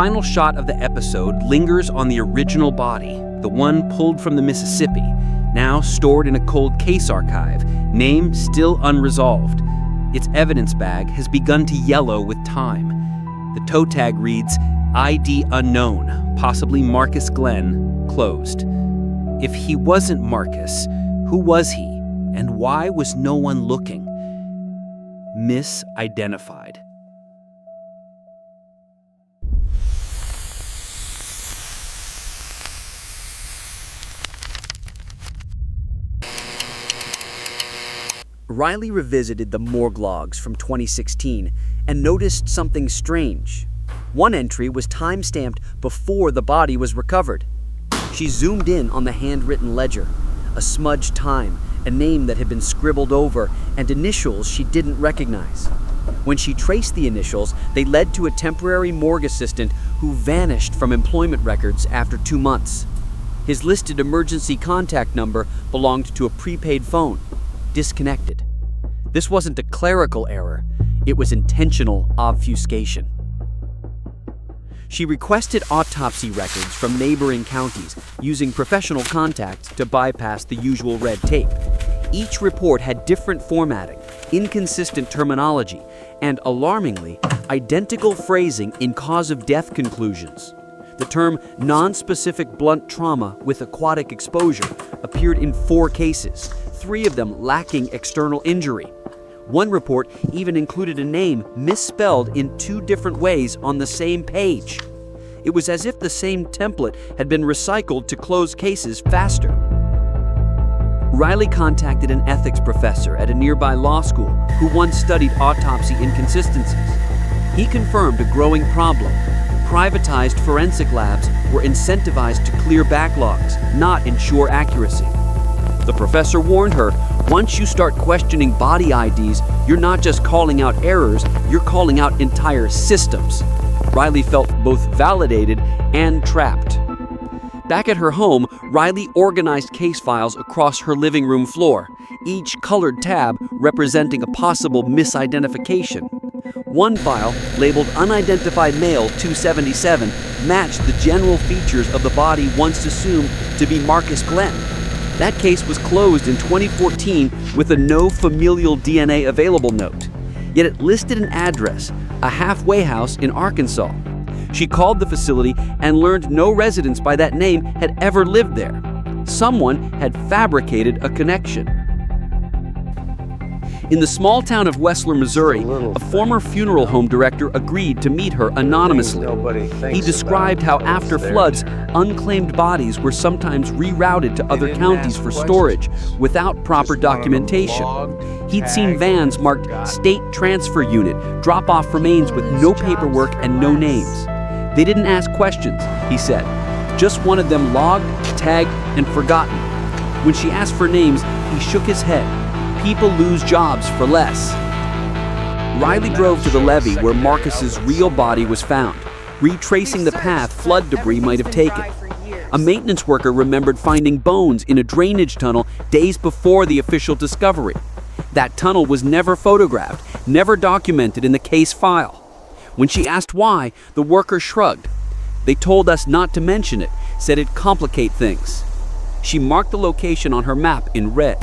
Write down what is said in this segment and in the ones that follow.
Final shot of the episode lingers on the original body, the one pulled from the Mississippi, now stored in a cold case archive, name still unresolved. Its evidence bag has begun to yellow with time. The toe tag reads, ID unknown, possibly Marcus Glenn, closed. If he wasn't Marcus, who was he, and why was no one looking? Misidentified. Riley revisited the morgue logs from 2016 and noticed something strange. One entry was time-stamped before the body was recovered. She zoomed in on the handwritten ledger, a smudged time, a name that had been scribbled over, and initials she didn't recognize. When she traced the initials, they led to a temporary morgue assistant who vanished from employment records after 2 months. His listed emergency contact number belonged to a prepaid phone. Disconnected. This wasn't a clerical error, it was intentional obfuscation. She requested autopsy records from neighboring counties using professional contacts to bypass the usual red tape. Each report had different formatting, inconsistent terminology, and, alarmingly, identical phrasing in cause-of-death conclusions. The term non-specific blunt trauma with aquatic exposure appeared in 4 cases, 3 of them lacking external injury. One report even included a name misspelled in 2 different ways on the same page. It was as if the same template had been recycled to close cases faster. Riley contacted an ethics professor at a nearby law school who once studied autopsy inconsistencies. He confirmed a growing problem. Privatized forensic labs were incentivized to clear backlogs, not ensure accuracy. The professor warned her, once you start questioning body IDs, you're not just calling out errors, you're calling out entire systems. Riley felt both validated and trapped. Back at her home, Riley organized case files across her living room floor, each colored tab representing a possible misidentification. One file, labeled Unidentified Male 277, matched the general features of the body once assumed to be Marcus Glenn. That case was closed in 2014 with a no familial DNA available note. Yet it listed an address, a halfway house in Arkansas. She called the facility and learned no residents by that name had ever lived there. Someone had fabricated a connection. In the small town of Wessler, Missouri, a former funeral home director agreed to meet her anonymously. He described how after floods, unclaimed bodies were sometimes rerouted to other counties for storage without proper documentation. He'd seen vans marked State Transfer Unit drop off remains with no paperwork and no names. They didn't ask questions, he said, just wanted them logged, tagged, and forgotten. When she asked for names, he shook his head. People lose jobs for less. Riley drove to the levee where Marcus's real body was found, retracing the path flood debris might have taken. A maintenance worker remembered finding bones in a drainage tunnel days before the official discovery. That tunnel was never photographed, never documented in the case file. When she asked why, the worker shrugged. They told us not to mention it, said it'd complicate things. She marked the location on her map in red.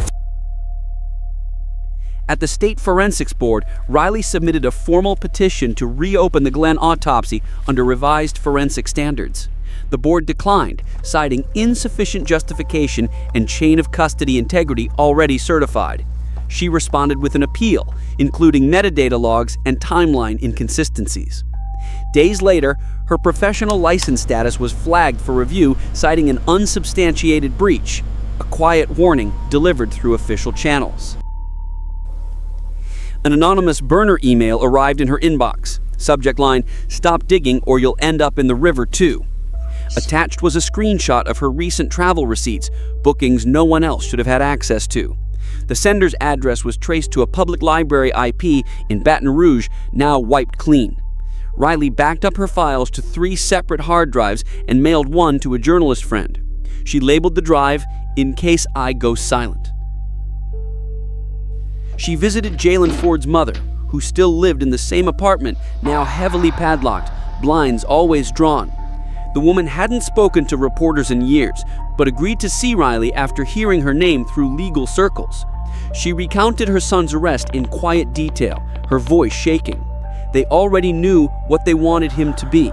At the State Forensics Board, Riley submitted a formal petition to reopen the Glenn autopsy under revised forensic standards. The board declined, citing insufficient justification and chain of custody integrity already certified. She responded with an appeal, including metadata logs and timeline inconsistencies. Days later, her professional license status was flagged for review, citing an unsubstantiated breach, a quiet warning delivered through official channels. An anonymous burner email arrived in her inbox. Subject line, "Stop digging or you'll end up in the river too." Attached was a screenshot of her recent travel receipts, bookings no one else should have had access to. The sender's address was traced to a public library IP in Baton Rouge, now wiped clean. Riley backed up her files to 3 separate hard drives and mailed one to a journalist friend. She labeled the drive, "In case I go silent." She visited Jalen Ford's mother, who still lived in the same apartment, now heavily padlocked, blinds always drawn. The woman hadn't spoken to reporters in years, but agreed to see Riley after hearing her name through legal circles. She recounted her son's arrest in quiet detail, her voice shaking. They already knew what they wanted him to be.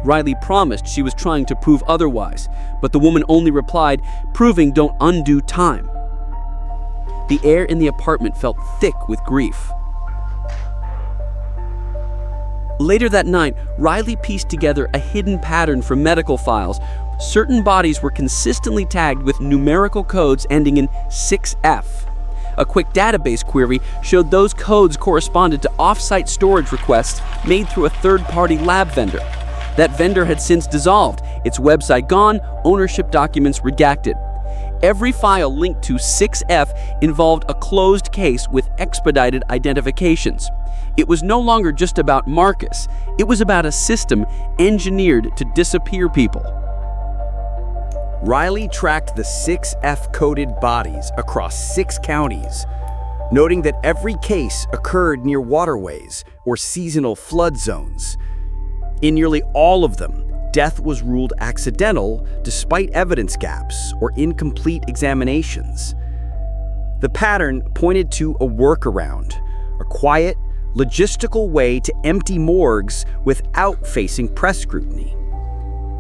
Riley promised she was trying to prove otherwise, but the woman only replied, "Proving don't undo time." The air in the apartment felt thick with grief. Later that night, Riley pieced together a hidden pattern from medical files. Certain bodies were consistently tagged with numerical codes ending in 6F. A quick database query showed those codes corresponded to off-site storage requests made through a third-party lab vendor. That vendor had since dissolved, its website gone, ownership documents redacted. Every file linked to 6F involved a closed case with expedited identifications. It was no longer just about Marcus, it was about a system engineered to disappear people. Riley tracked the 6F-coded bodies across 6 counties, noting that every case occurred near waterways or seasonal flood zones. In nearly all of them, death was ruled accidental despite evidence gaps or incomplete examinations. The pattern pointed to a workaround, a quiet, logistical way to empty morgues without facing press scrutiny.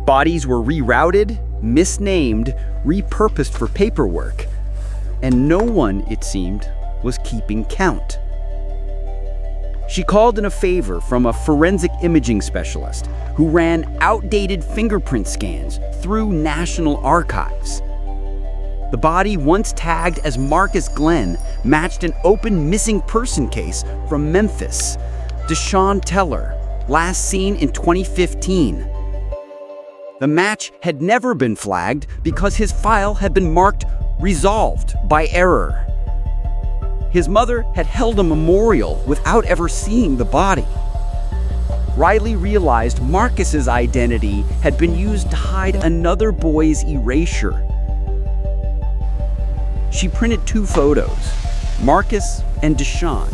Bodies were rerouted, misnamed, repurposed for paperwork, and no one, it seemed, was keeping count. She called in a favor from a forensic imaging specialist who ran outdated fingerprint scans through national archives. The body, once tagged as Marcus Glenn, matched an open missing person case from Memphis, Deshaun Teller, last seen in 2015. The match had never been flagged because his file had been marked resolved by error. His mother had held a memorial without ever seeing the body. Riley realized Marcus's identity had been used to hide another boy's erasure. She printed 2 photos, Marcus and Deshaun.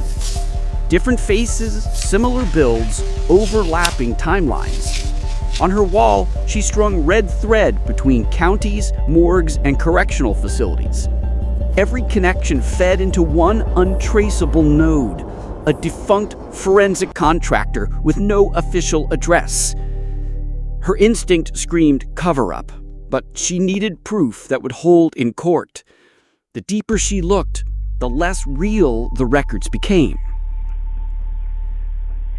Different faces, similar builds, overlapping timelines. On her wall, she strung red thread between counties, morgues, and correctional facilities. Every connection fed into one untraceable node, a defunct forensic contractor with no official address. Her instinct screamed cover-up, but she needed proof that would hold in court. The deeper she looked, the less real the records became.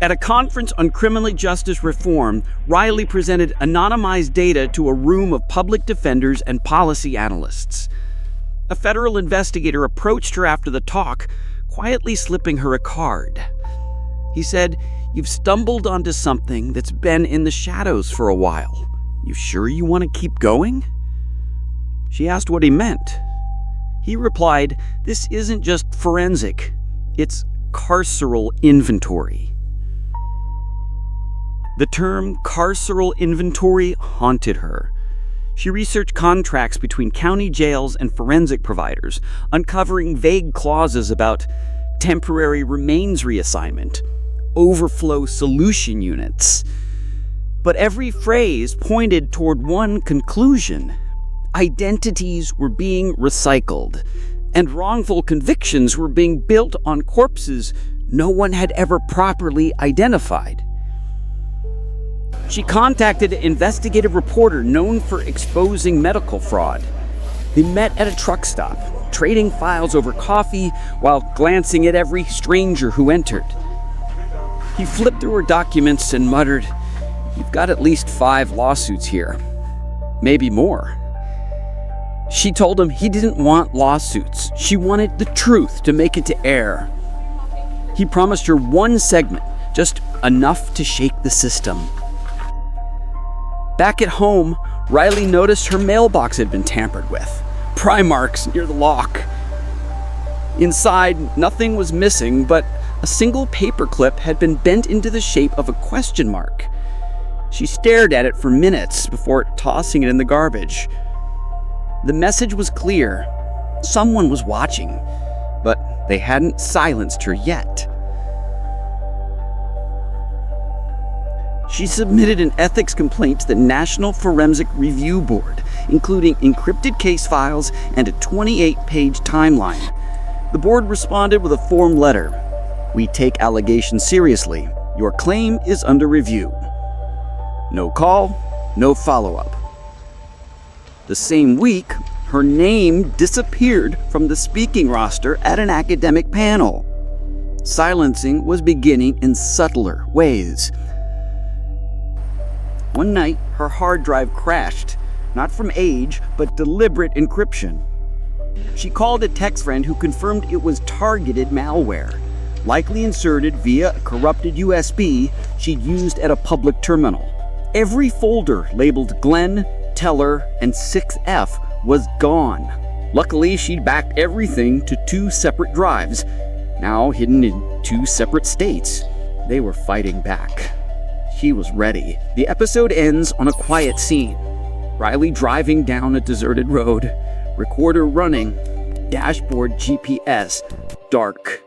At a conference on criminal justice reform, Riley presented anonymized data to a room of public defenders and policy analysts. A federal investigator approached her after the talk, quietly slipping her a card. He said, "You've stumbled onto something that's been in the shadows for a while. You sure you want to keep going?" She asked what he meant. He replied, "This isn't just forensic, it's carceral inventory." The term carceral inventory haunted her. She researched contracts between county jails and forensic providers, uncovering vague clauses about temporary remains reassignment, overflow solution units. But every phrase pointed toward one conclusion. Identities were being recycled, and wrongful convictions were being built on corpses no one had ever properly identified. She contacted an investigative reporter known for exposing medical fraud. They met at a truck stop, trading files over coffee while glancing at every stranger who entered. He flipped through her documents and muttered, "You've got at least 5 lawsuits here. Maybe more." She told him he didn't want lawsuits. She wanted the truth to make it to air. He promised her 1 segment, just enough to shake the system. Back at home, Riley noticed her mailbox had been tampered with. Pry marks near the lock. Inside, nothing was missing, but a single paperclip had been bent into the shape of a question mark. She stared at it for minutes before tossing it in the garbage. The message was clear. Someone was watching, but they hadn't silenced her yet. She submitted an ethics complaint to the National Forensic Review Board, including encrypted case files and a 28-page timeline. The board responded with a form letter. "We take allegations seriously. Your claim is under review." No call, no follow-up. The same week, her name disappeared from the speaking roster at an academic panel. Silencing was beginning in subtler ways. One night, her hard drive crashed, not from age, but deliberate encryption. She called a text friend who confirmed it was targeted malware, likely inserted via a corrupted USB she'd used at a public terminal. Every folder labeled Glenn, Teller, and 6F was gone. Luckily, she'd backed everything to 2 separate drives, now hidden in 2 separate states. They were fighting back. She was ready. The episode ends on a quiet scene. Riley driving down a deserted road, recorder running, dashboard GPS, dark.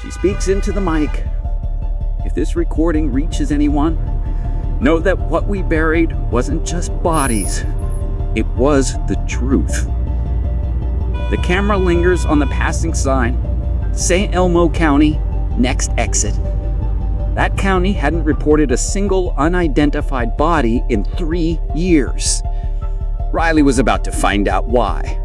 She speaks into the mic. "If this recording reaches anyone, know that what we buried wasn't just bodies. It was the truth." The camera lingers on the passing sign, St. Elmo County, next exit. That county hadn't reported a single unidentified body in 3 years. Riley was about to find out why.